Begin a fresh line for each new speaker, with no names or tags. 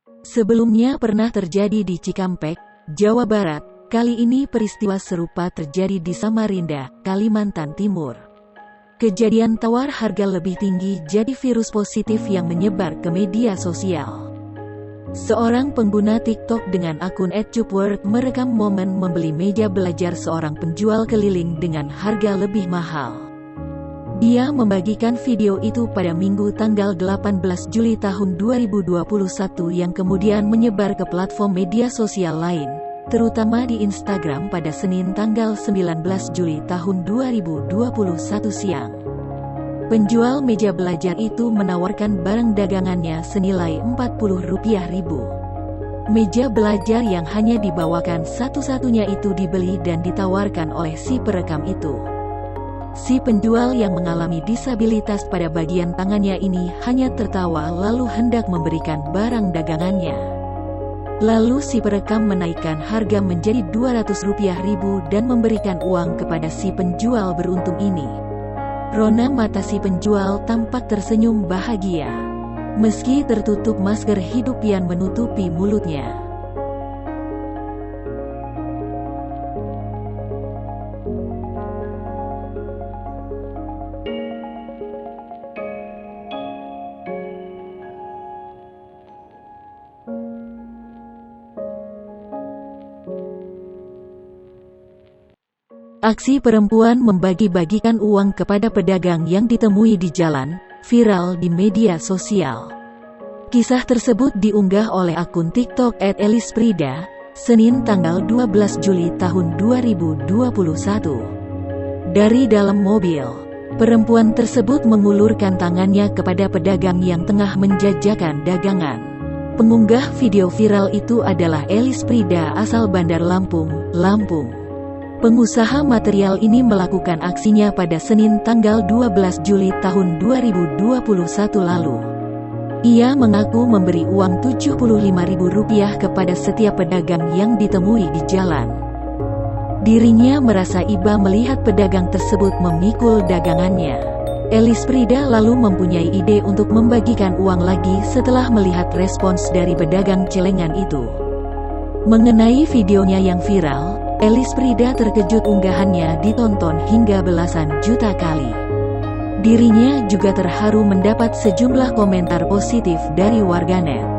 Sebelumnya pernah terjadi di Cikampek, Jawa Barat. Kali ini peristiwa serupa terjadi di Samarinda, Kalimantan Timur. Kejadian tawar harga lebih tinggi jadi virus positif yang menyebar ke media sosial. Seorang pengguna TikTok dengan akun @cupwork merekam momen membeli meja belajar seorang penjual keliling dengan harga lebih mahal. Dia membagikan video itu pada Minggu tanggal 18 Juli tahun 2021 yang kemudian menyebar ke platform media sosial lain, terutama di Instagram pada Senin tanggal 19 Juli tahun 2021 siang. Penjual meja belajar itu menawarkan barang dagangannya senilai Rp40.000. Meja belajar yang hanya dibawakan satu-satunya itu dibeli dan ditawarkan oleh si perekam itu. Si penjual yang mengalami disabilitas pada bagian tangannya ini hanya tertawa lalu hendak memberikan barang dagangannya. Lalu si perekam menaikkan harga menjadi Rp200.000 dan memberikan uang kepada si penjual beruntung ini. Rona mata si penjual tampak tersenyum bahagia. Meski tertutup masker hidup yang menutupi mulutnya. Aksi perempuan membagi-bagikan uang kepada pedagang yang ditemui di jalan, viral di media sosial. Kisah tersebut diunggah oleh akun TikTok @elisprida, Senin tanggal 12 Juli tahun 2021. Dari dalam mobil, perempuan tersebut mengulurkan tangannya kepada pedagang yang tengah menjajakan dagangan. Pengunggah video viral itu adalah Elisprida asal Bandar Lampung, Lampung. Pengusaha material ini melakukan aksinya pada Senin tanggal 12 Juli tahun 2021 lalu. Ia mengaku memberi uang Rp75.000 kepada setiap pedagang yang ditemui di jalan. Dirinya merasa iba melihat pedagang tersebut memikul dagangannya. Elisprida lalu mempunyai ide untuk membagikan uang lagi setelah melihat respons dari pedagang celengan itu. Mengenai videonya yang viral, Elisprida terkejut unggahannya ditonton hingga belasan juta kali. Dirinya juga terharu mendapat sejumlah komentar positif dari warganet.